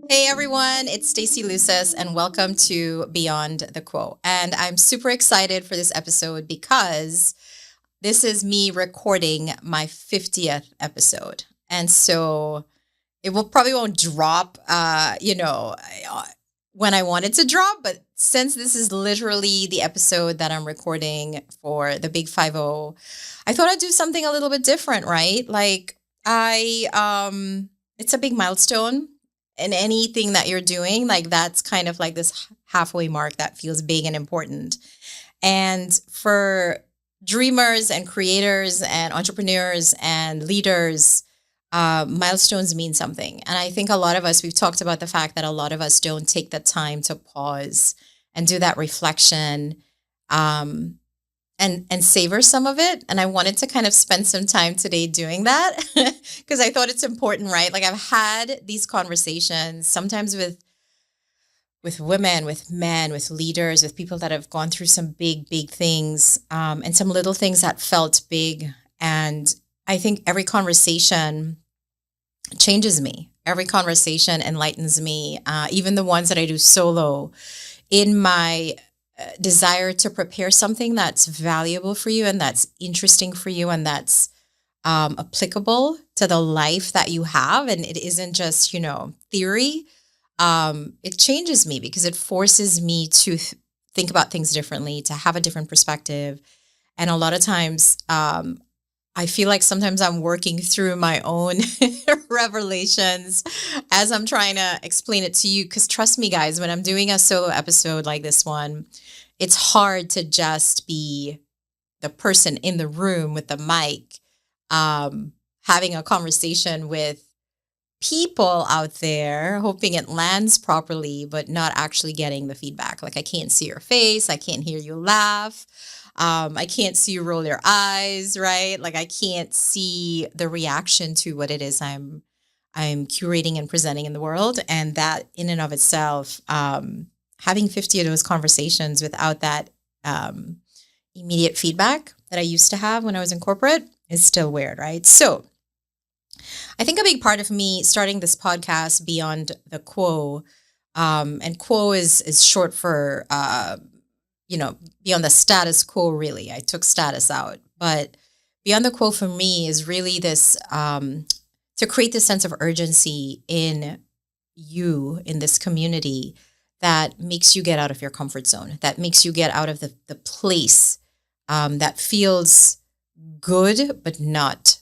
Hey everyone, it's Stacey Luces and welcome to Beyond the Quo. And I'm super excited for this episode because this is me recording my 50th episode. And so it will probably won't drop when I want it to drop, but since this is literally the episode that I'm recording for the Big 50, I thought I'd do something a little bit different, right? It's a big milestone in anything that you're doing. Like that's kind of like this halfway mark that feels big and important. And for dreamers and creators and entrepreneurs and leaders, milestones mean something. And I think a lot of us, we've talked about the fact that a lot of us don't take the time to pause and do that reflection and savor some of it. And I wanted to kind of spend some time today doing that because I thought it's important, right? Like I've had these conversations sometimes with women, with men, with leaders, with people that have gone through some big things and some little things that felt big. And I think every conversation changes me. Every conversation enlightens me, even the ones that I do solo, in my desire to prepare something that's valuable for you and that's interesting for you and that's applicable to the life that you have. And it isn't just, theory. It changes me because it forces me to think about things differently, to have a different perspective. And a lot of times, I feel like sometimes I'm working through my own revelations as I'm trying to explain it to you. Because trust me, guys, when I'm doing a solo episode like this one, it's hard to just be the person in the room with the mic, having a conversation with people out there, hoping it lands properly, but not actually getting the feedback. Like I can't see your face. I can't hear you laugh. I can't see you roll your eyes, right? Like I can't see the reaction to what it is I'm curating and presenting in the world. And that in and of itself, having 50 of those conversations without that immediate feedback that I used to have when I was in corporate is still weird, right? So I think a big part of me starting this podcast, Beyond the Quo, and quo is short for beyond the status quo, really. I took status out. But beyond the quo for me is really this to create this sense of urgency in you, in this community that makes you get out of your comfort zone, that makes you get out of the place that feels good, but not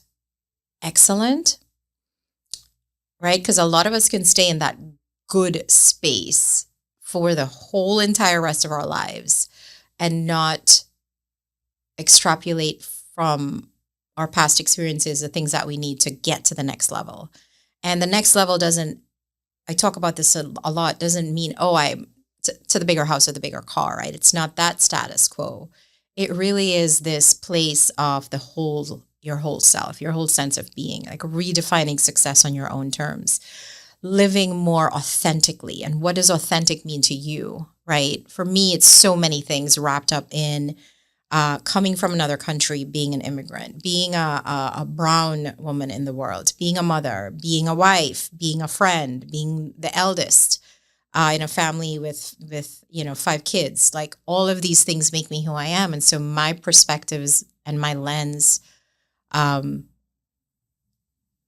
excellent, right? Because a lot of us can stay in that good space for the whole entire rest of our lives and not extrapolate from our past experiences, the things that we need to get to the next level. And the next level doesn't, I talk about this a lot, doesn't mean, I'm to the bigger house or the bigger car, right? It's not that status quo. It really is this place of your whole self, your whole sense of being, like redefining success on your own terms, living more authentically. And what does authentic mean to you, right? For me, it's so many things wrapped up in coming from another country, being an immigrant, being a brown woman in the world, being a mother, being a wife, being a friend, being the eldest in a family with 5 kids. Like all of these things make me who I am. And so my perspectives and my lens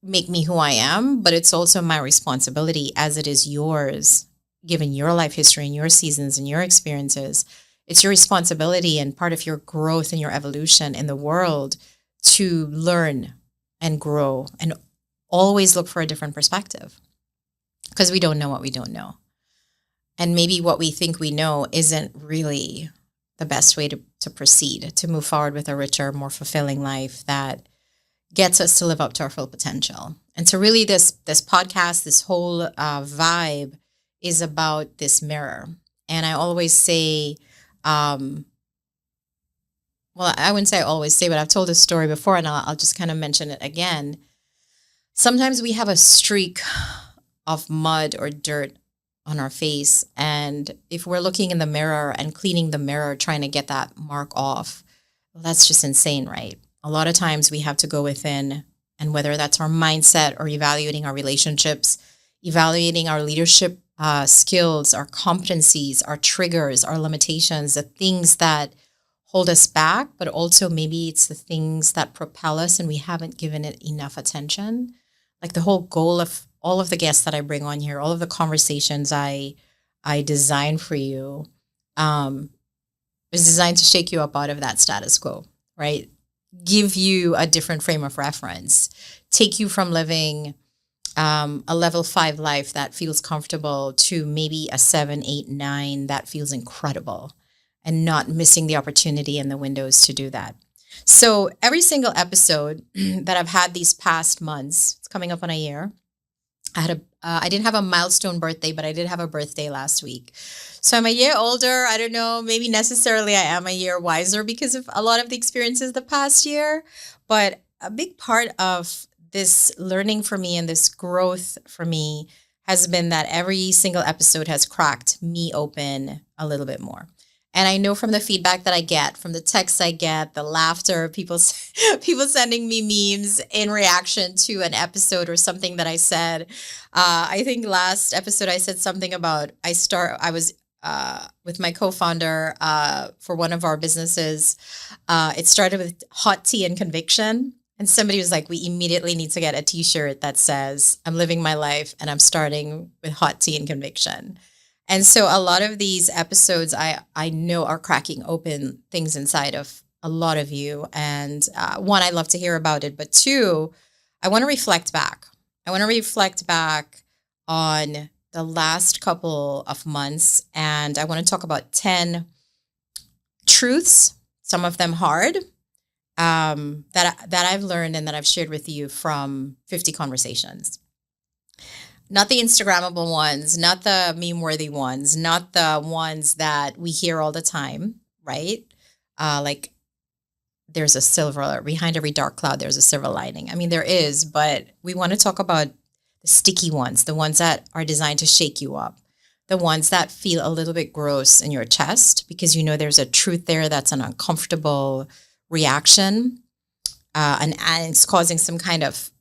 make me who I am, but it's also my responsibility, as it is yours, given your life history and your seasons and your experiences. It's your responsibility and part of your growth and your evolution in the world to learn and grow and always look for a different perspective, because we don't know what we don't know. And maybe what we think we know isn't really the best way to proceed, to move forward with a richer, more fulfilling life that gets us to live up to our full potential. And so really this podcast, this whole vibe is about this mirror. And I always say, well, I wouldn't say I always say, but I've told this story before and I'll just kind of mention it again. Sometimes we have a streak of mud or dirt on our face. And if we're looking in the mirror and cleaning the mirror, trying to get that mark off, well, that's just insane, right? A lot of times we have to go within, And whether that's our mindset or evaluating our relationships, evaluating our leadership skills, our competencies, our triggers, our limitations, the things that hold us back, but also maybe it's the things that propel us and we haven't given it enough attention. Like the whole goal of all of the guests that I bring on here, all of the conversations I design for you, um, is designed to shake you up out of that status quo, right? Give you a different frame of reference, take you from living a level 5 life that feels comfortable to maybe a 7, 8, 9 that feels incredible, and not missing the opportunity and the windows to do that. So every single episode that I've had these past months, it's coming up on a year. I didn't have a milestone birthday, but I did have a birthday last week. So I'm a year older. I don't know, maybe necessarily I am a year wiser because of a lot of the experiences the past year. But a big part of this learning for me and this growth for me has been that every single episode has cracked me open a little bit more. And I know from the feedback that I get, from the texts I get, the laughter, people sending me memes in reaction to an episode or something that I said. I think last episode I said something about I was with my co-founder for one of our businesses. It started with hot tea and conviction. And somebody was like, we immediately need to get a t-shirt that says, I'm living my life and I'm starting with hot tea and conviction. And so a lot of these episodes I know are cracking open things inside of a lot of you. And one, I love to hear about it. But two, I want to reflect back. I want to reflect back on the last couple of months. And I want to talk about 10 truths, some of them hard, that I've learned and that I've shared with you from 50 conversations. Not the Instagrammable ones, not the meme-worthy ones, not the ones that we hear all the time, right? Like there's a silver, behind every dark cloud, there's a silver lining. I mean, there is, but we want to talk about the sticky ones, the ones that are designed to shake you up, the ones that feel a little bit gross in your chest because you know there's a truth there that's an uncomfortable reaction, and it's causing some kind of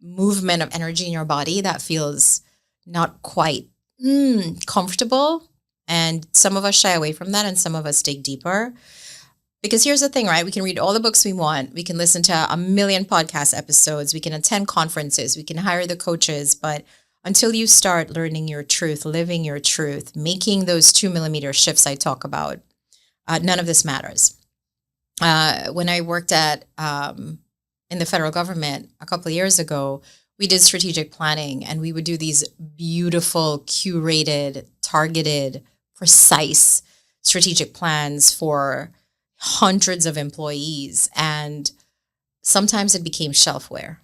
movement of energy in your body that feels not quite comfortable. And some of us shy away from that and some of us dig deeper. Because here's the thing, right? We can read all the books we want. We can listen to a million podcast episodes. We can attend conferences. We can hire the coaches. But until you start learning your truth, living your truth, making those 2 millimeter shifts I talk about, none of this matters. When I worked in the federal government a couple of years ago, we did strategic planning and we would do these beautiful, curated, targeted, precise strategic plans for hundreds of employees. And sometimes it became shelfware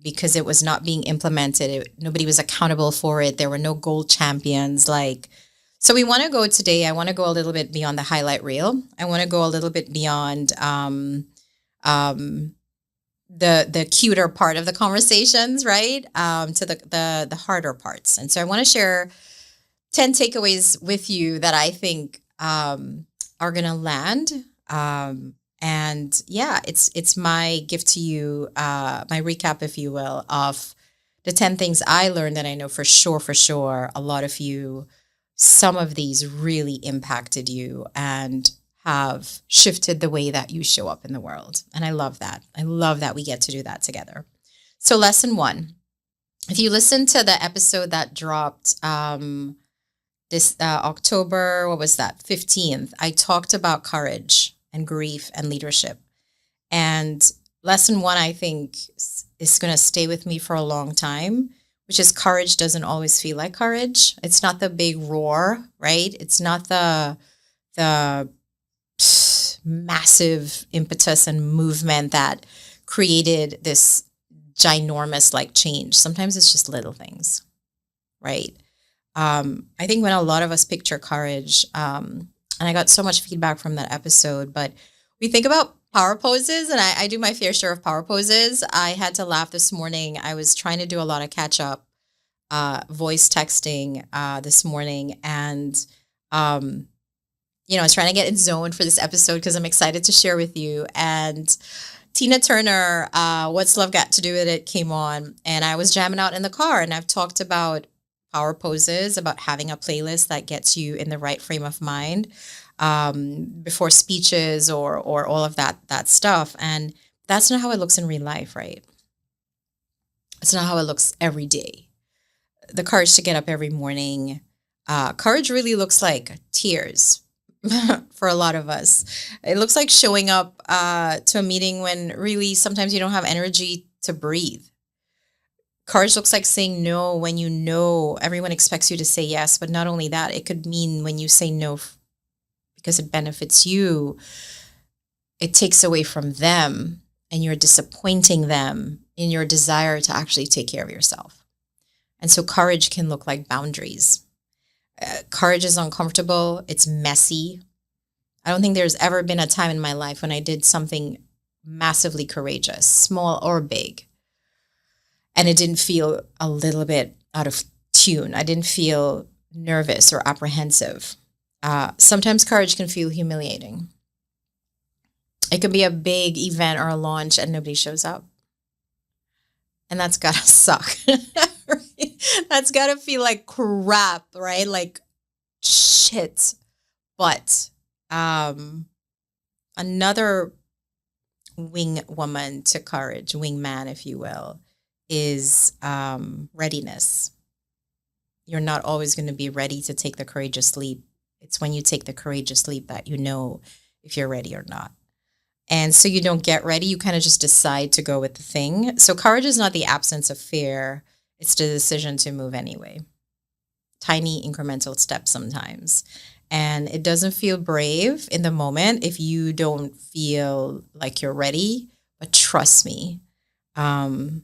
because it was not being implemented. Nobody was accountable for it. There were no gold champions. So we want to go today. I want to go a little bit beyond the highlight reel. I want to go a little bit beyond the cuter part of the conversations, right? To the harder parts. And so I want to share 10 takeaways with you that I think are going to land. And yeah, it's my gift to you, my recap, if you will, of the 10 things I learned that I know for sure, a lot of you, some of these really impacted you and have shifted the way that you show up in the world. And I love that. I love that we get to do that together. So lesson 1, if you listen to the episode that dropped this October, 15th, I talked about courage and grief and leadership. And lesson 1, I think, is going to stay with me for a long time, which is courage doesn't always feel like courage. It's not the big roar, right? It's not the massive impetus and movement that created this ginormous change. Sometimes it's just little things, right? I think when a lot of us picture courage, and I got so much feedback from that episode, but we think about power poses, and I do my fair share of power poses. I had to laugh this morning. I was trying to do a lot of catch up voice texting this morning, and I was trying to get in zone for this episode because I'm excited to share with you. And Tina Turner, What's Love Got to Do with It came on, and I was jamming out in the car, and I've talked about power poses, about having a playlist that gets you in the right frame of mind before speeches or all of that stuff. And that's not how it looks in real life, right? It's not how it looks every day. The courage to get up every morning. Courage really looks like tears for a lot of us. It looks like showing up to a meeting when really sometimes you don't have energy to breathe. Courage looks like saying no when you know everyone expects you to say yes. But not only that, it could mean when you say no because it benefits you, it takes away from them and you're disappointing them in your desire to actually take care of yourself. And so courage can look like boundaries. Courage is uncomfortable. It's messy. I don't think there's ever been a time in my life when I did something massively courageous, small or big, and it didn't feel a little bit out of tune. I didn't feel nervous or apprehensive. Sometimes courage can feel humiliating. It could be a big event or a launch and nobody shows up. And that's gotta suck. That's gotta feel like crap, right? Like shit. But another wing woman to courage, wing man, if you will, is readiness. You're not always going to be ready to take the courageous leap. It's when you take the courageous leap that you know if you're ready or not. And so you don't get ready. You kind of just decide to go with the thing. So courage is not the absence of fear. It's the decision to move anyway. Tiny incremental steps sometimes. And it doesn't feel brave in the moment if you don't feel like you're ready. But trust me, even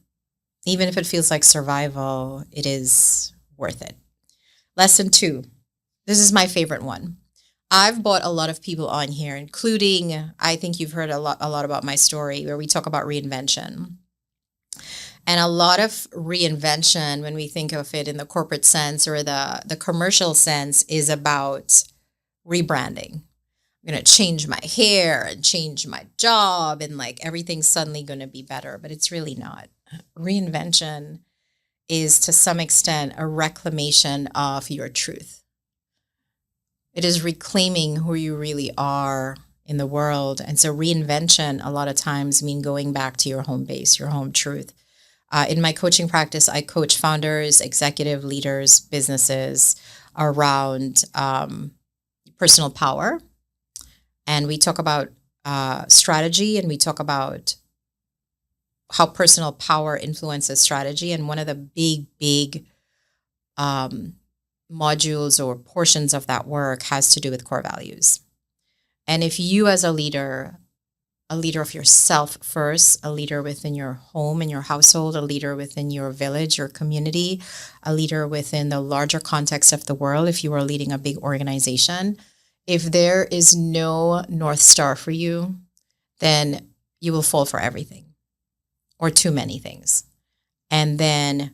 if it feels like survival, it is worth it. Lesson 2. This is my favorite one. I've brought a lot of people on here, including, I think you've heard a lot about my story where we talk about reinvention. And a lot of reinvention, when we think of it in the corporate sense or the commercial sense, is about rebranding. I'm going to change my hair and change my job and like everything's suddenly going to be better, but it's really not. Reinvention is to some extent a reclamation of your truth. It is reclaiming who you really are in the world. And so reinvention a lot of times mean going back to your home base, your home truth. In my coaching practice, I coach founders, executive leaders, businesses around personal power. And we talk about strategy, and we talk about how personal power influences strategy. And one of the big modules or portions of that work has to do with core values. And if you as a leader of yourself first, a leader within your home and your household, a leader within your village, your community, a leader within the larger context of the world, if you are leading a big organization, if there is no North Star for you, then you will fall for everything or too many things. And then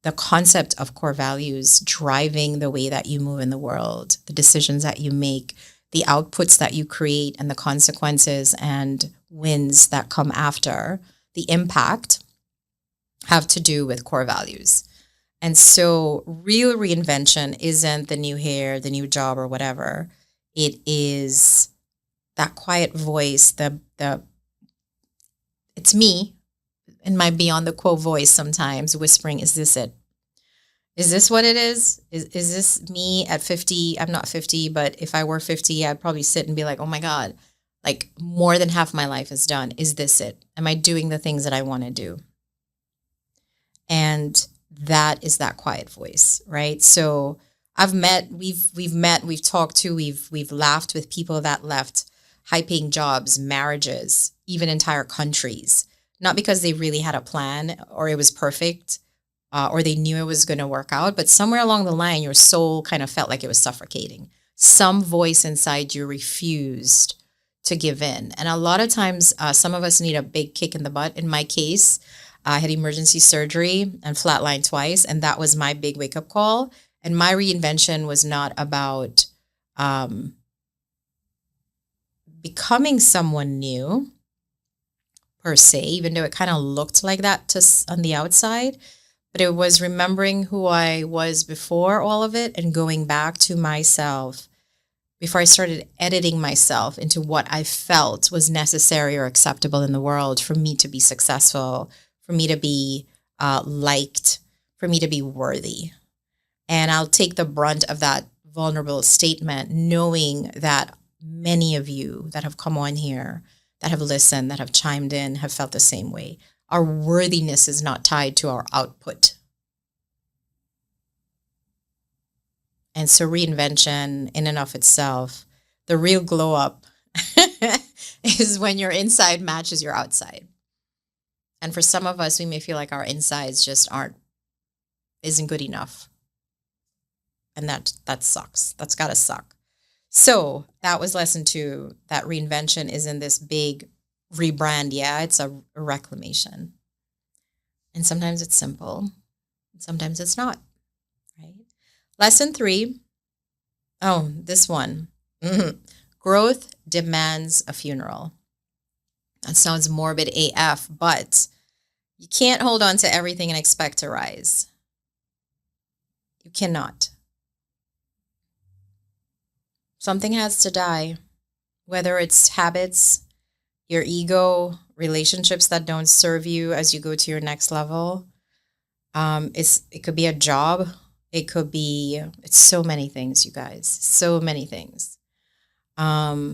the concept of core values driving the way that you move in the world, the decisions that you make, the outputs that you create, and the consequences and wins that come after, the impact, have to do with core values. And so real reinvention isn't the new hair, the new job, or whatever. It is that quiet voice, it's me in my Beyond the Quo voice sometimes whispering, is this it? Is this what it is? Is this me at 50? I'm not 50, but if I were 50, I'd probably sit and be like, oh my God, like more than half my life is done. Is this it? Am I doing the things that I want to do? And that is that quiet voice, right? So we've talked to, we've laughed with people that left high-paying jobs, marriages, even entire countries, not because they really had a plan or it was perfect, or they knew it was going to work out, but somewhere along the line, your soul kind of felt like it was suffocating. Some voice inside you refused to give in. And a lot of times, some of us need a big kick in the butt. In my case, I had emergency surgery and flatlined twice, and that was my big wake-up call. And my reinvention was not about becoming someone new per se, even though it kind of looked like that on the outside. But it was remembering who I was before all of it and going back to myself before I started editing myself into what I felt was necessary or acceptable in the world for me to be successful, for me to be liked, for me to be worthy. And I'll take the brunt of that vulnerable statement, knowing that many of you that have come on here, that have listened, that have chimed in, have felt the same way. Our worthiness is not tied to our output. And so reinvention in and of itself, the real glow up is when your inside matches your outside. And for some of us, we may feel like our insides just isn't good enough. And that sucks. That's gotta suck. So that was lesson 2, that reinvention isn't this big rebrand. Yeah, it's a reclamation. And sometimes it's simple. And sometimes it's not, right? Lesson 3. Oh, this one. Growth demands a funeral. That sounds morbid AF, but you can't hold on to everything and expect to rise. You cannot. Something has to die, whether it's habits, your ego, relationships that don't serve you as you go to your next level. It could be a job. It's so many things, you guys, so many things. But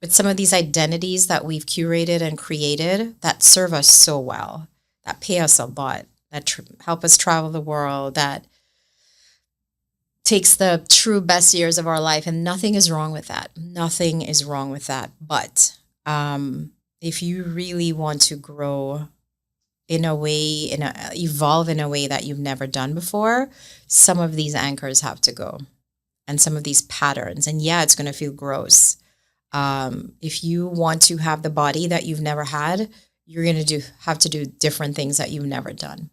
some of these identities that we've curated and created that serve us so well, that pay us a lot, that help us travel the world, that takes the true best years of our life, and nothing is wrong with that. Nothing is wrong with that. But if you really want to grow in a way, evolve in a way that you've never done before, some of these anchors have to go, and some of these patterns. And yeah, it's going to feel gross. If you want to have the body that you've never had, you're going to have to do different things that you've never done.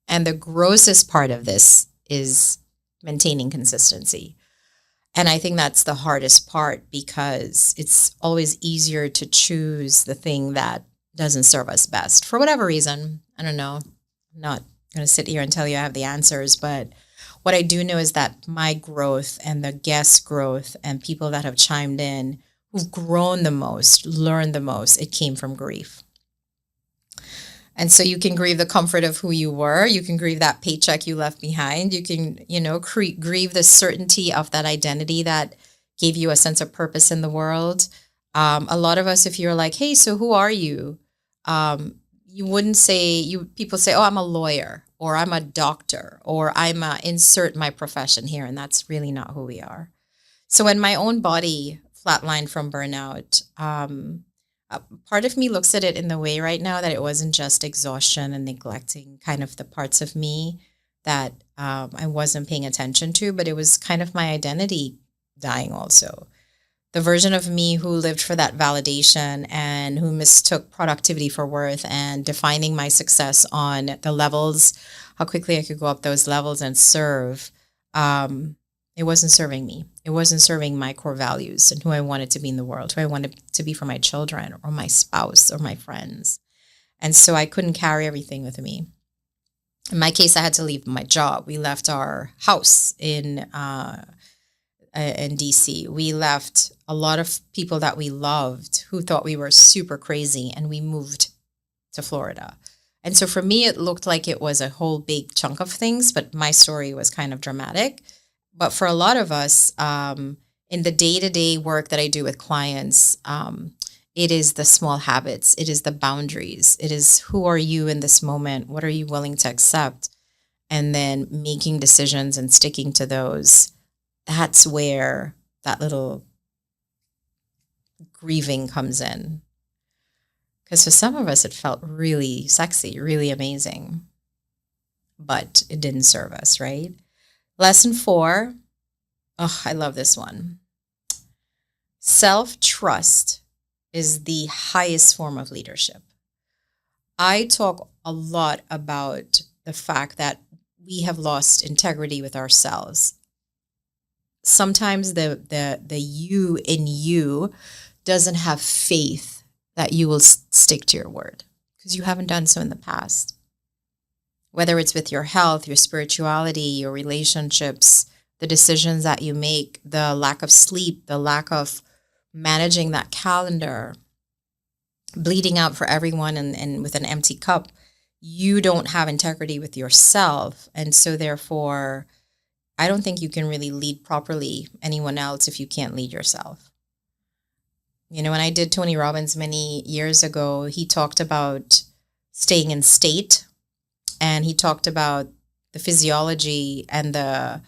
And the grossest part of this is maintaining consistency. And I think that's the hardest part, because it's always easier to choose the thing that doesn't serve us best for whatever reason. I don't know. I'm not going to sit here and tell you I have the answers, but what I do know is that my growth and the guest growth and people that have chimed in who've grown the most, learned the most, it came from grief. And so you can grieve the comfort of who you were. You can grieve that paycheck you left behind. You can, grieve the certainty of that identity that gave you a sense of purpose in the world. A lot of us, if you're like, hey, so who are you? You wouldn't say, people say, oh, I'm a lawyer, or I'm a doctor, or I'm insert my profession here. And that's really not who we are. So when my own body flatlined from burnout, part of me looks at it in the way right now that it wasn't just exhaustion and neglecting kind of the parts of me that I wasn't paying attention to, but it was kind of my identity dying also. The version of me who lived for that validation and who mistook productivity for worth and defining my success on the levels, how quickly I could go up those levels and serve, it wasn't serving me. It wasn't serving my core values and who I wanted to be in the world, who I wanted to be for my children or my spouse or my friends. And so I couldn't carry everything with me. In my case, I had to leave my job. We left our house in DC. We left a lot of people that we loved who thought we were super crazy, and we moved to Florida. And so for me, it looked like it was a whole big chunk of things, but my story was kind of dramatic. But for a lot of us, in the day-to-day work that I do with clients, it is the small habits. It is the boundaries. It is who are you in this moment? What are you willing to accept? And then making decisions and sticking to those. That's where that little grieving comes in. Because for some of us, it felt really sexy, really amazing. But it didn't serve us, right? Lesson 4. Oh, I love this one. Self-trust is the highest form of leadership. I talk a lot about the fact that we have lost integrity with ourselves. Sometimes the you in you doesn't have faith that you will stick to your word, because you haven't done so in the past. Whether it's with your health, your spirituality, your relationships, the decisions that you make, the lack of sleep, the lack of managing that calendar, bleeding out for everyone and with an empty cup, you don't have integrity with yourself. And so therefore, I don't think you can really lead properly anyone else if you can't lead yourself. You know, when I did Tony Robbins many years ago, he talked about staying in state, and he talked about the physiology and the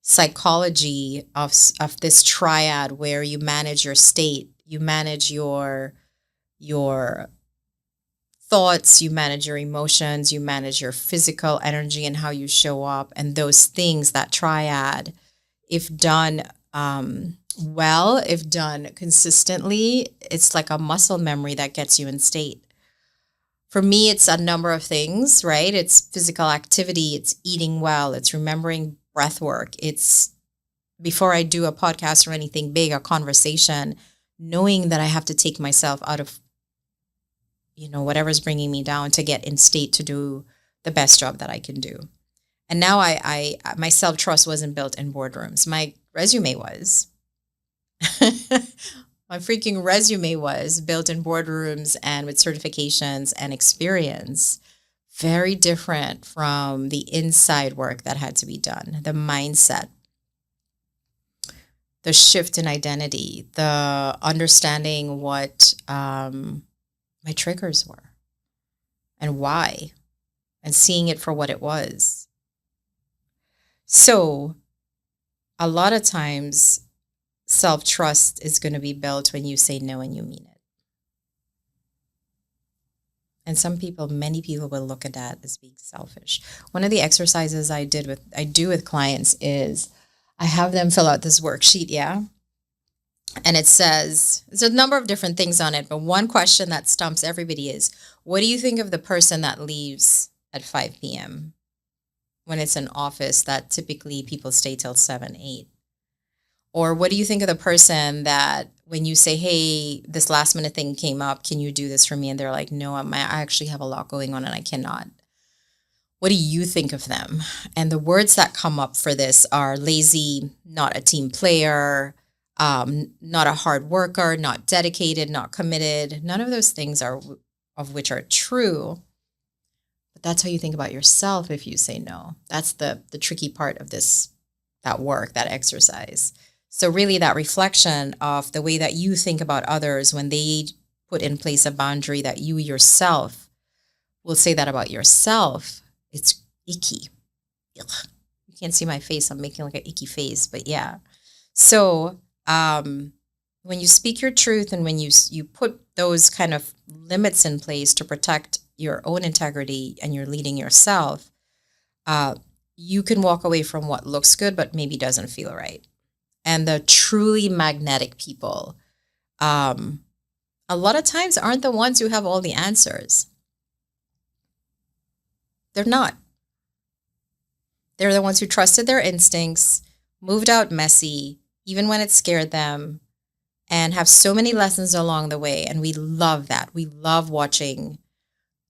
psychology of this triad, where you manage your state, you manage your thoughts, you manage your emotions, you manage your physical energy and how you show up. And those things, that triad, if done well, if done consistently, it's like a muscle memory that gets you in state. For me, it's a number of things, right? It's physical activity, it's eating well, it's remembering breath work, it's, before I do a podcast or anything big, a conversation, knowing that I have to take myself out of, you know, whatever's bringing me down to get in state to do the best job that I can do. And now I my self-trust wasn't built in boardrooms. My resume was. My freaking resume was built in boardrooms and with certifications and experience. Very different from the inside work that had to be done, the mindset, the shift in identity, the understanding what my triggers were and why, and seeing it for what it was. So a lot of times, self-trust is going to be built when you say no and you mean it. And many people will look at that as being selfish. One of the exercises I do with clients is I have them fill out this worksheet, yeah? And it says, there's a number of different things on it, but one question that stumps everybody is, what do you think of the person that leaves at 5 p.m. when it's an office that typically people stay till 7, 8? Or what do you think of the person that when you say, hey, this last minute thing came up, can you do this for me? And they're like, no, I actually have a lot going on and I cannot. What do you think of them? And the words that come up for this are lazy, not a team player, not a hard worker, not dedicated, not committed. None of those things are of which are true. But that's how you think about yourself if you say no. That's the tricky part of that work, that exercise. So really that reflection of the way that you think about others when they put in place a boundary that you yourself will say that about yourself, it's icky. Ugh. You can't see my face. I'm making like an icky face, but yeah. So when you speak your truth and when you put those kind of limits in place to protect your own integrity and you're leading yourself, you can walk away from what looks good but maybe doesn't feel right. And the truly magnetic people, a lot of times aren't the ones who have all the answers. They're not. They're the ones who trusted their instincts, moved out messy, even when it scared them, and have so many lessons along the way. And we love that. We love watching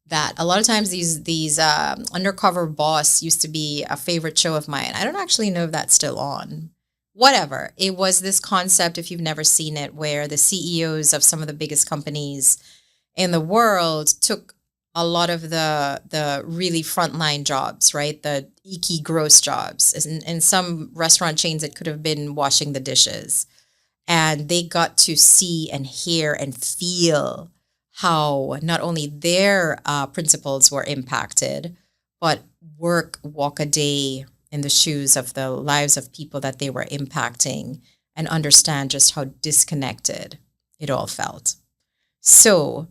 that. A lot of times these Undercover Boss used to be a favorite show of mine. I don't actually know if that's still on. Whatever. It was this concept, if you've never seen it, where the CEOs of some of the biggest companies in the world took a lot of the really frontline jobs, right? The icky, gross jobs. In some restaurant chains, it could have been washing the dishes. And they got to see and hear and feel how not only their principles were impacted, but walk a day in the shoes of the lives of people that they were impacting and understand just how disconnected it all felt. So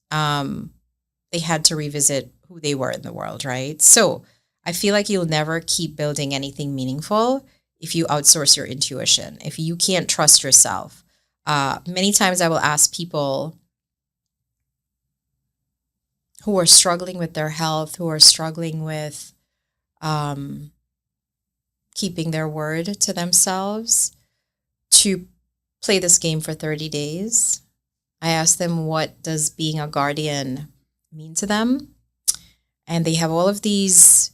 they had to revisit who they were in the world, right? So I feel like you'll never keep building anything meaningful if you outsource your intuition, if you can't trust yourself. Many times I will ask people who are struggling with their health, who are struggling with keeping their word to themselves, to play this game for 30 days I ask them, what does being a guardian mean to them? And they have all of these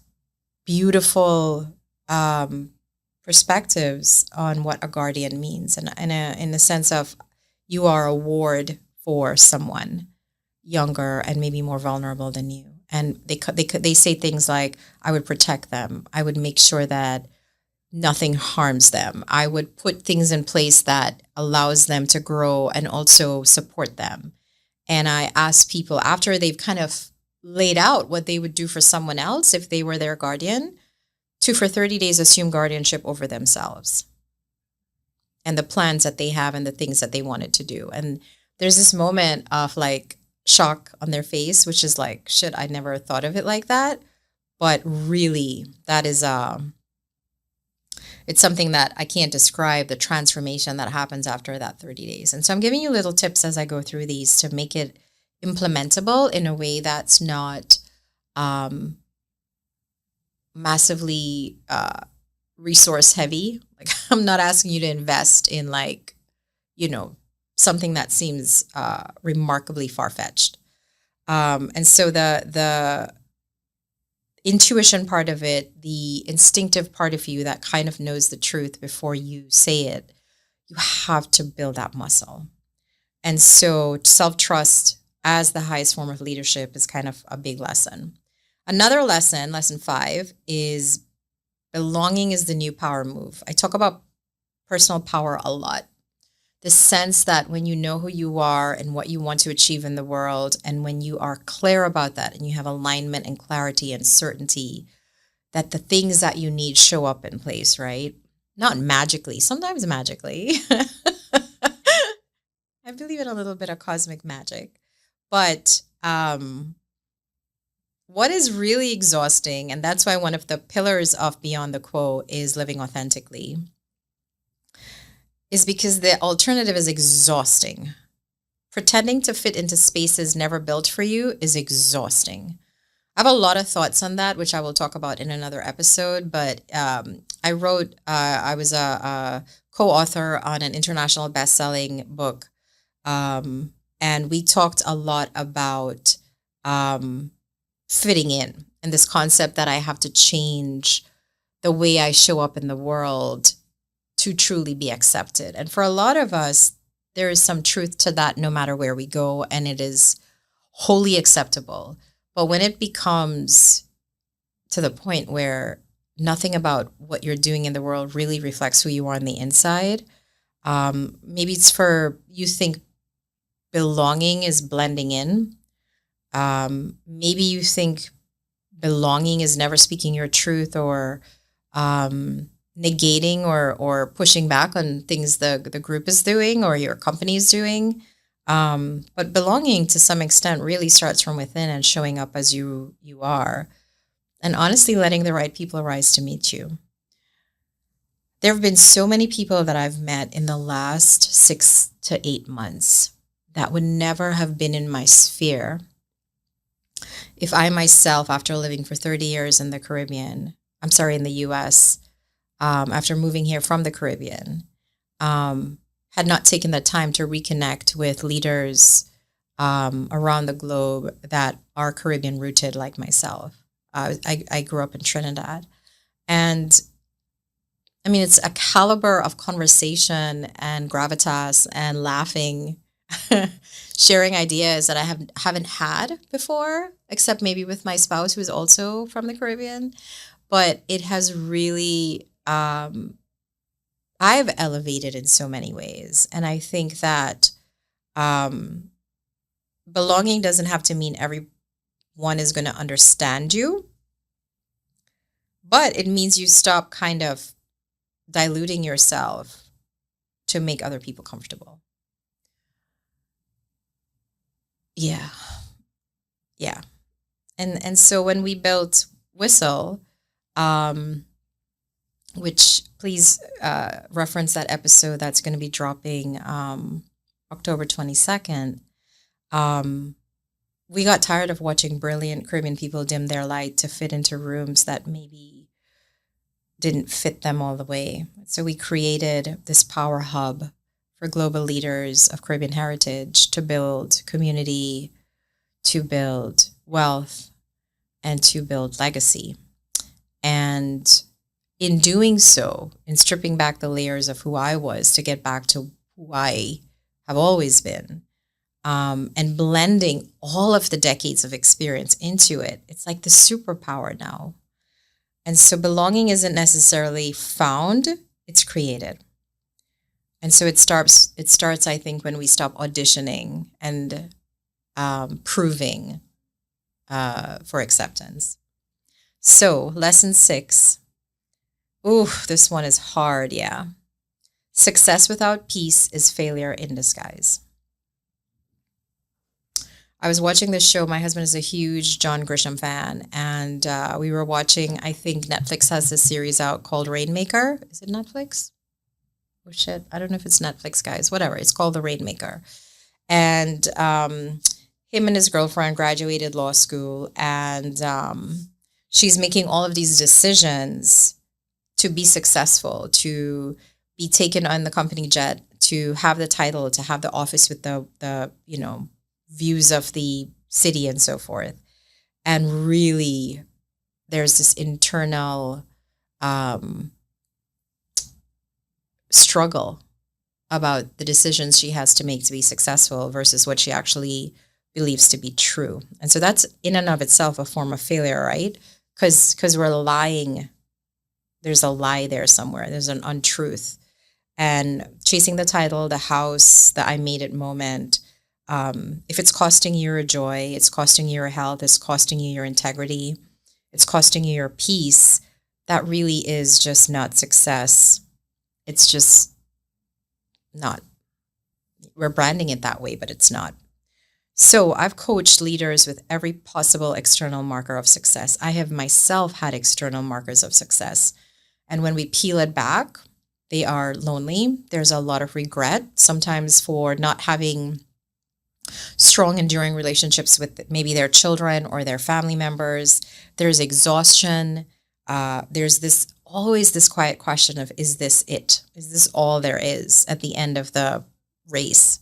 beautiful perspectives on what a guardian means, and in the sense of you are a ward for someone younger and maybe more vulnerable than you. And they say things like, I would protect them. I would make sure that nothing harms them. I would put things in place that allows them to grow and also support them. And I ask people after they've kind of laid out what they would do for someone else if they were their guardian, to for 30 days assume guardianship over themselves and the plans that they have and the things that they wanted to do. And there's this moment of like shock on their face, which is like, shit, I never thought of it like that. But really, that is it's something that I can't describe, the transformation that happens after that 30 days. And so I'm giving you little tips as I go through these to make it implementable in a way that's not massively resource heavy. Like, I'm not asking you to invest in like, something that seems remarkably far-fetched. And so the intuition part of it, the instinctive part of you that kind of knows the truth before you say it, you have to build that muscle. And so self-trust as the highest form of leadership is kind of a big lesson. Another lesson, lesson 5, is belonging is the new power move. I talk about personal power a lot. The sense that when you know who you are and what you want to achieve in the world, and when you are clear about that and you have alignment and clarity and certainty, that the things that you need show up in place, right? Not magically, sometimes magically. I believe in a little bit of cosmic magic. But what is really exhausting, and that's why one of the pillars of Beyond the Quo is living authentically, is because the alternative is exhausting. Pretending to fit into spaces never built for you is exhausting. I have a lot of thoughts on that, which I will talk about in another episode. But I was a co-author on an international best-selling book. And we talked a lot about fitting in, and this concept that I have to change the way I show up in the world to truly be accepted. And for a lot of us, there is some truth to that no matter where we go, and it is wholly acceptable. But when it becomes to the point where nothing about what you're doing in the world really reflects who you are on the inside, maybe it's for you think belonging is blending in. Maybe you think belonging is never speaking your truth, or negating or pushing back on things the group is doing or your company is doing. But belonging to some extent really starts from within and showing up as you are, and honestly letting the right people arise to meet you. There have been so many people that I've met in the last 6 to 8 months that would never have been in my sphere if I myself, after living for 30 years in the US, after moving here from the Caribbean, had not taken the time to reconnect with leaders around the globe that are Caribbean rooted like myself. I grew up in Trinidad. And I mean, it's a caliber of conversation and gravitas and laughing, sharing ideas that I haven't had before, except maybe with my spouse who is also from the Caribbean. But it has really, I've elevated in so many ways. And I think that belonging doesn't have to mean everyone is going to understand you, but it means you stop kind of diluting yourself to make other people comfortable. Yeah. Yeah. And so when we built Whistle, which please reference that episode that's going to be dropping October 22nd, we got tired of watching brilliant Caribbean people dim their light to fit into rooms that maybe didn't fit them all the way. So we created this power hub for global leaders of Caribbean heritage to build community, to build wealth, and to build legacy. And in doing so, in stripping back the layers of who I was to get back to who I have always been, and blending all of the decades of experience into it, it's like the superpower now. And so belonging isn't necessarily found, it's created. And so it starts, I think, when we stop auditioning and proving for acceptance. So lesson 6. Ooh, this one is hard, yeah. Success without peace is failure in disguise. I was watching this show. My husband is a huge John Grisham fan, and we were watching, I think Netflix has this series out called Rainmaker. Is it Netflix? Oh, shit. I don't know if it's Netflix, guys. Whatever. It's called The Rainmaker. And him and his girlfriend graduated law school, and she's making all of these decisions to be successful, to be taken on the company jet, to have the title, to have the office with the views of the city and so forth. And really, there's this internal struggle about the decisions she has to make to be successful versus what she actually believes to be true. And so that's in and of itself a form of failure, right? Because we're lying. There's a lie there somewhere. There's an untruth. And chasing the title, the house, the I made it moment, if it's costing you your joy, it's costing you your health, it's costing you your integrity, it's costing you your peace, that really is just not success. It's just not. We're branding it that way, but it's not. So I've coached leaders with every possible external marker of success. I have myself had external markers of success. And when we peel it back, they are lonely. There's a lot of regret, sometimes for not having strong, enduring relationships with maybe their children or their family members. There's exhaustion. There's always this quiet question of, is this it? Is this all there is at the end of the race?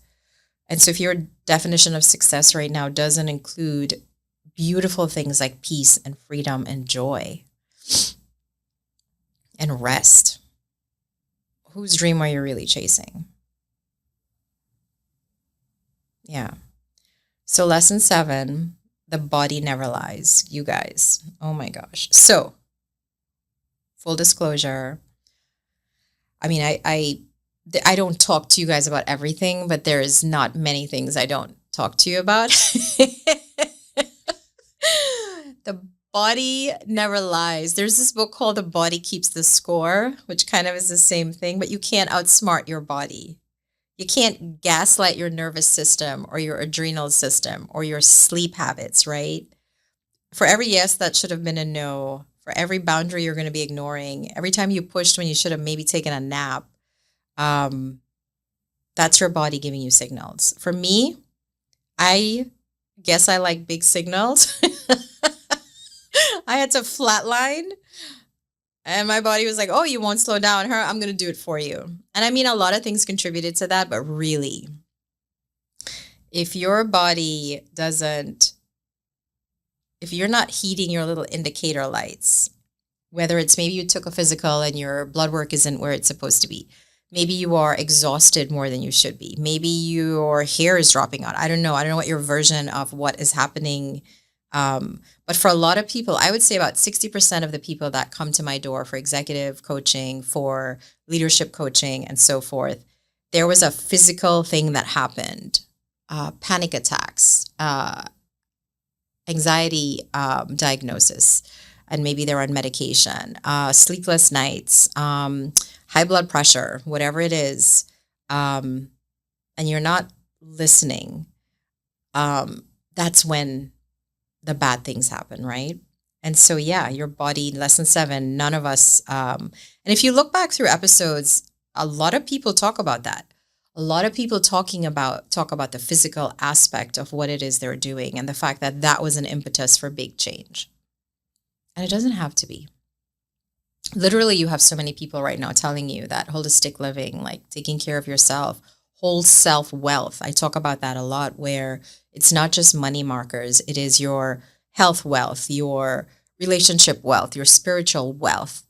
And so if your definition of success right now doesn't include beautiful things like peace and freedom and joy and rest, whose dream are you really chasing? Yeah. So lesson 7, the body never lies, you guys. Oh my gosh. So full disclosure, I mean, I don't talk to you guys about everything, but there is not many things I don't talk to you about. The body never lies. There's this book called The Body Keeps the Score, which kind of is the same thing, but you can't outsmart your body. You can't gaslight your nervous system or your adrenal system or your sleep habits, right? For every yes that should have been a no, for every boundary you're going to be ignoring, every time you pushed when you should have maybe taken a nap, that's your body giving you signals. For me, I guess I like big signals. I had to flatline, and my body was like, oh, you won't slow down, her, I'm going to do it for you. And I mean, a lot of things contributed to that, but really, if your body doesn't, if you're not heeding your little indicator lights, whether it's maybe you took a physical and your blood work isn't where it's supposed to be, maybe you are exhausted more than you should be, maybe your hair is dropping out. I don't know what your version of what is happening. But for a lot of people, I would say about 60% of the people that come to my door for executive coaching, for leadership coaching, and so forth, there was a physical thing that happened, panic attacks, anxiety diagnosis, and maybe they're on medication, sleepless nights, high blood pressure, whatever it is, and you're not listening, that's when the bad things happen, right? And so, yeah, your body, lesson 7, none of us, and if you look back through episodes, a lot of people talk about that. A lot of people talk about the physical aspect of what it is they're doing and the fact that that was an impetus for big change. And it doesn't have to be. Literally, you have so many people right now telling you that holistic living, like taking care of yourself, whole self wealth. I talk about that a lot, where it's not just money markers. It is your health wealth, your relationship wealth, your spiritual wealth,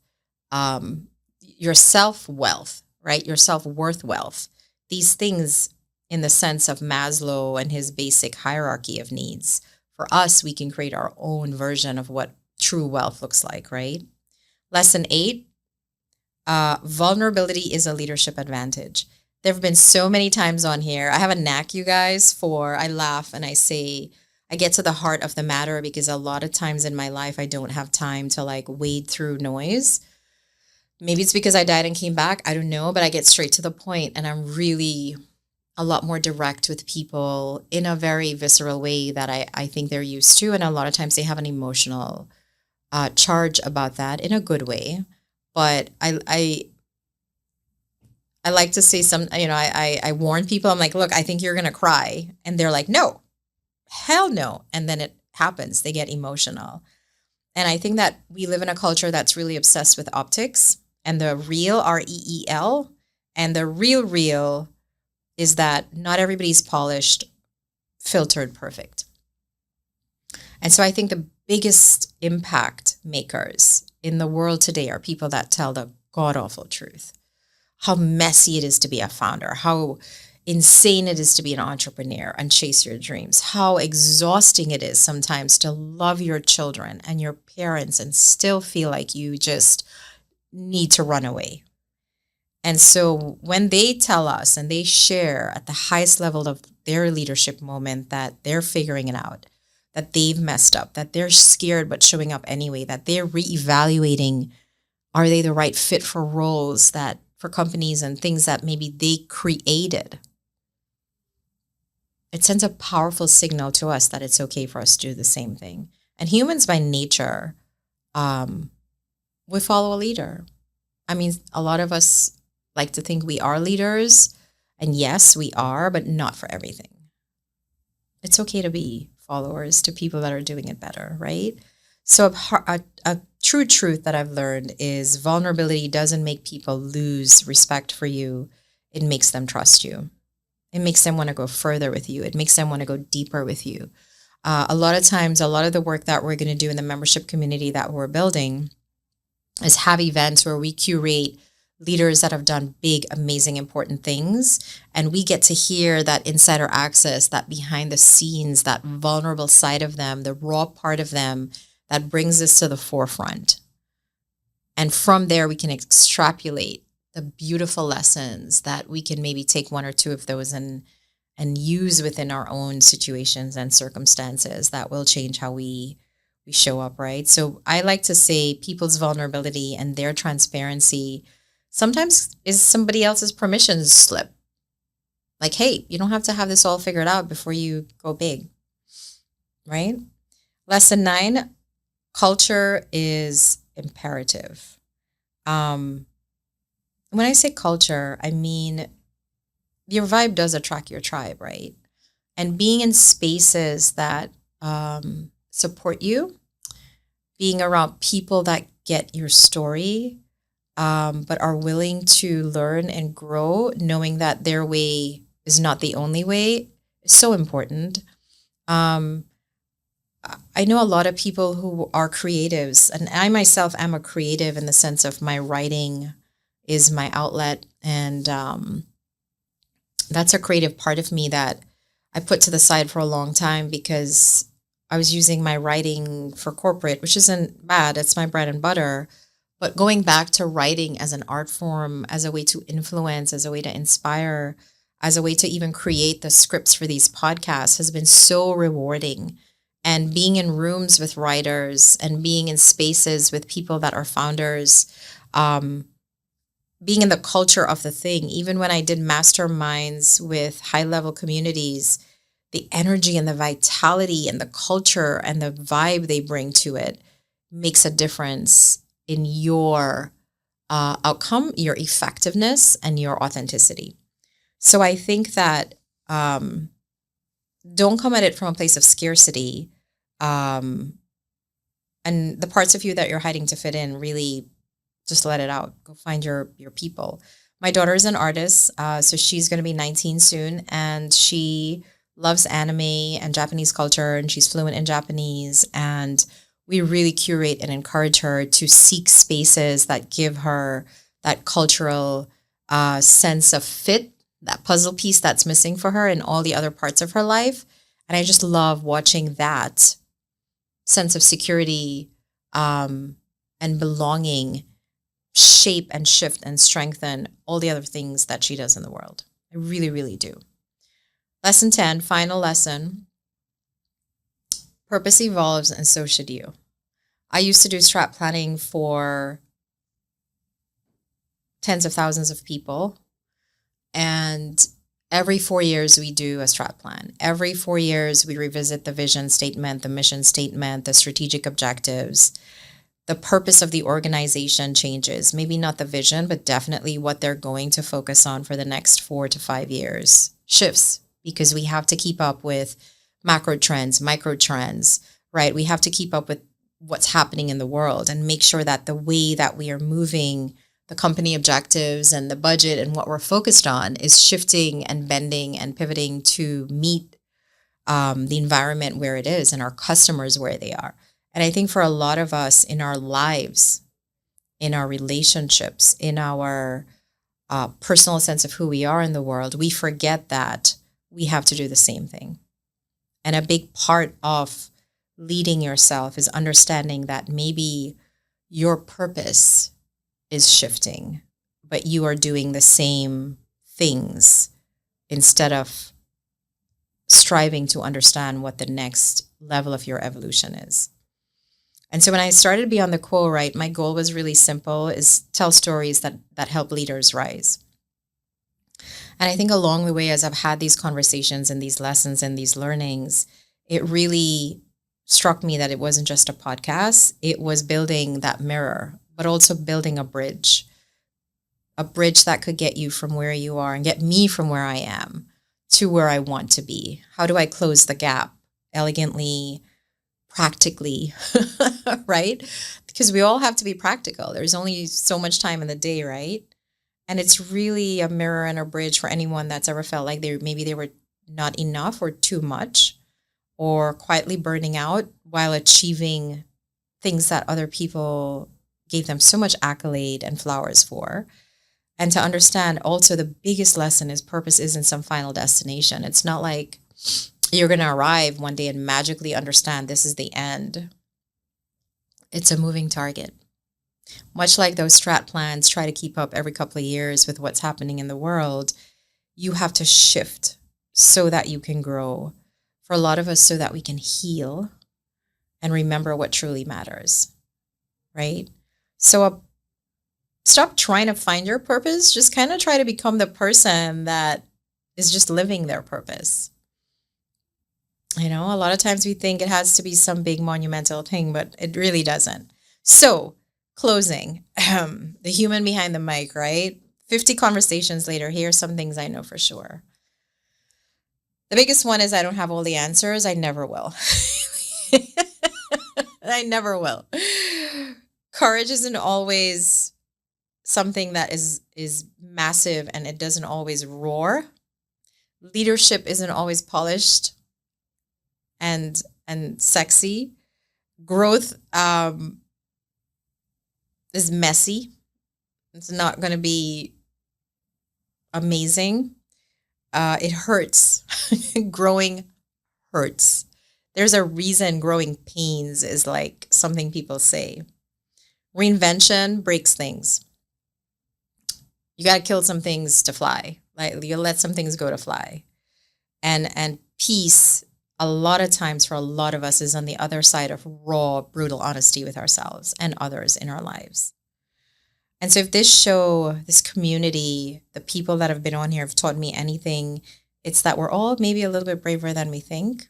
your self wealth, right? Your self worth wealth. These things, in the sense of Maslow and his basic hierarchy of needs. For us, we can create our own version of what true wealth looks like, right? Lesson 8, vulnerability is a leadership advantage. There have been so many times on here. I have a knack, you guys, for I laugh and I say, I get to the heart of the matter, because a lot of times in my life, I don't have time to like wade through noise. Maybe it's because I died and came back. I don't know, but I get straight to the point, and I'm really a lot more direct with people in a very visceral way that I think they're used to. And a lot of times they have an emotional charge about that, in a good way. But I like to say I warn people. I'm like, look, I think you're going to cry. And they're like, no, hell no. And then it happens. They get emotional. And I think that we live in a culture that's really obsessed with optics and the real, REEL, and the real is that not everybody's polished, filtered, perfect. And so I think the biggest impact makers in the world today are people that tell the god-awful truth. How messy it is to be a founder, how insane it is to be an entrepreneur and chase your dreams, how exhausting it is sometimes to love your children and your parents and still feel like you just need to run away. And so when they tell us and they share at the highest level of their leadership moment that they're figuring it out, that they've messed up, that they're scared but showing up anyway, that they're reevaluating, are they the right fit for roles, that for companies and things that maybe they created, it sends a powerful signal to us that it's okay for us to do the same thing. And humans by nature, we follow a leader. I mean, a lot of us like to think we are leaders, and yes, we are, but not for everything. It's okay to be followers to people that are doing it better, right? So a true truth that I've learned is vulnerability doesn't make people lose respect for you. It makes them trust you. It makes them want to go further with you. It makes them want to go deeper with you. A lot of times, a lot of the work that we're going to do in the membership community that we're building is have events where we curate leaders that have done big, amazing, important things. And we get to hear that insider access, that behind the scenes, that vulnerable side of them, the raw part of them that brings this to the forefront. And from there, we can extrapolate the beautiful lessons that we can maybe take one or two of those and use within our own situations and circumstances that will change how we show up, right? So I like to say people's vulnerability and their transparency sometimes is somebody else's permission slip. Like, hey, you don't have to have this all figured out before you go big, right? Lesson 9, culture is imperative. When I say culture, I mean your vibe does attract your tribe, right? And being in spaces that support you, being around people that get your story, but are willing to learn and grow, knowing that their way is not the only way, is so important. I know a lot of people who are creatives, and I myself am a creative in the sense of my writing is my outlet, and that's a creative part of me that I put to the side for a long time because I was using my writing for corporate, which isn't bad. It's my bread and butter. But going back to writing as an art form, as a way to influence, as a way to inspire, as a way to even create the scripts for these podcasts has been so rewarding. And being in rooms with writers and being in spaces with people that are founders, being in the culture of the thing, even when I did masterminds with high-level communities, the energy and the vitality and the culture and the vibe they bring to it makes a difference in your outcome, your effectiveness, and your authenticity. So I think that don't come at it from a place of scarcity. And the parts of you that you're hiding to fit in, really just let it out. Go find your people. My daughter is an artist, so she's going to be 19 soon, and she loves anime and Japanese culture, and she's fluent in Japanese. And we really curate and encourage her to seek spaces that give her that cultural sense of fit, that puzzle piece that's missing for her in all the other parts of her life. And I just love watching that sense of security and belonging shape and shift and strengthen all the other things that she does in the world. I really, really do. Lesson 10, final lesson. Purpose evolves and so should you. I used to do strat planning for tens of thousands of people. And every 4 years we do a strat plan. Every 4 years we revisit the vision statement, the mission statement, the strategic objectives. The purpose of the organization changes. Maybe not the vision, but definitely what they're going to focus on for the next 4 to 5 years shifts, because we have to keep up with macro trends, micro trends, right? We have to keep up with what's happening in the world and make sure that the way that we are moving the company objectives and the budget and what we're focused on is shifting and bending and pivoting to meet the environment where it is and our customers where they are. And I think for a lot of us in our lives, in our relationships, in our personal sense of who we are in the world, we forget that we have to do the same thing. And a big part of leading yourself is understanding that maybe your purpose is shifting, but you are doing the same things instead of striving to understand what the next level of your evolution is. And so when I started Beyond the Quo, right, my goal was really simple, is tell stories that help leaders rise. And I think along the way, as I've had these conversations and these lessons and these learnings, it really struck me that it wasn't just a podcast. It was building that mirror, but also building a bridge that could get you from where you are and get me from where I am to where I want to be. How do I close the gap elegantly, practically, right? Because we all have to be practical. There's only so much time in the day, right? And it's really a mirror and a bridge for anyone that's ever felt like maybe they were not enough or too much, or quietly burning out while achieving things that other people gave them so much accolade and flowers for. And to understand also the biggest lesson is purpose isn't some final destination. It's not like you're going to arrive one day and magically understand this is the end. It's a moving target. Much like those strat plans try to keep up every couple of years with what's happening in the world, you have to shift so that you can grow. For a lot of us, so that we can heal and remember what truly matters, right? So stop trying to find your purpose. Just kind of try to become the person that is just living their purpose. You know, a lot of times we think it has to be some big monumental thing, but it really doesn't. So closing, the human behind the mic, right? 50 conversations later, here's some things I know for sure. The biggest one is I don't have all the answers. I never will. I never will. Courage isn't always something that is massive, and it doesn't always roar. Leadership isn't always polished and sexy. Growth is messy. It's not going to be amazing. It hurts. Growing hurts. There's a reason growing pains is like something people say. Reinvention breaks things. You got to kill some things to fly. Like you let some things go to fly. And peace, a lot of times for a lot of us, is on the other side of raw, brutal honesty with ourselves and others in our lives. And so if this show, this community, the people that have been on here have taught me anything, it's that we're all maybe a little bit braver than we think.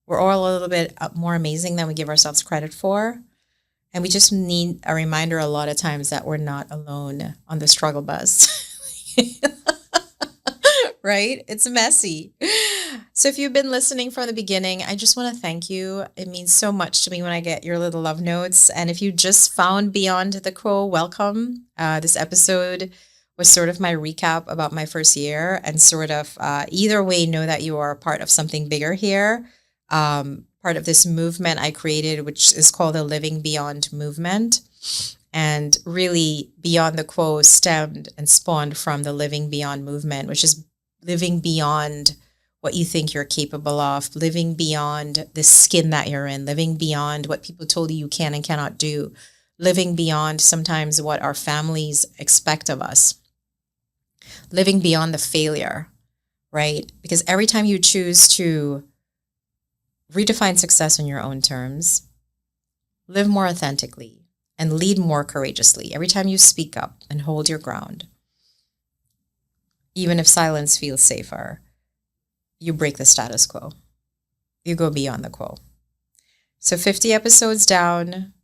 We're all a little bit more amazing than we give ourselves credit for. And we just need a reminder a lot of times that we're not alone on the struggle bus. Right? It's messy. So if you've been listening from the beginning, I just want to thank you. It means so much to me when I get your little love notes. And if you just found Beyond the Quo, welcome. This episode was sort of my recap about my first year, and sort of either way, know that you are a part of something bigger here. Part of this movement I created, which is called the Living Beyond movement. And really, Beyond the Quo stemmed and spawned from the Living Beyond movement, which is living beyond what you think you're capable of, living beyond the skin that you're in, living beyond what people told you can and cannot do, living beyond sometimes what our families expect of us, living beyond the failure, right? Because every time you choose to redefine success on your own terms, live more authentically, and lead more courageously, every time you speak up and hold your ground, even if silence feels safer, you break the status quo. You go beyond the quo. So 50 episodes down.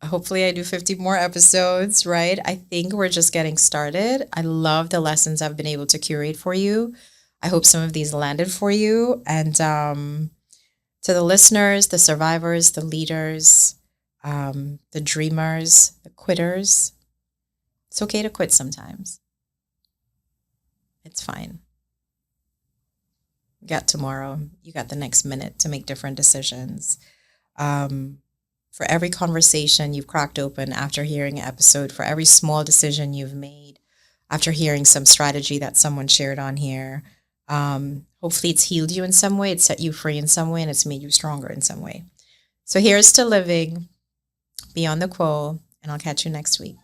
Hopefully I do 50 more episodes, right? I think we're just getting started. I love the lessons I've been able to curate for you. I hope some of these landed for you. And to the listeners, the survivors, the leaders, the dreamers, the quitters, it's okay to quit sometimes. It's fine. You got tomorrow. You got the next minute to make different decisions. For every conversation you've cracked open after hearing an episode, for every small decision you've made after hearing some strategy that someone shared on here, hopefully it's healed you in some way, it's set you free in some way, and it's made you stronger in some way. So here's to living beyond the quo, and I'll catch you next week.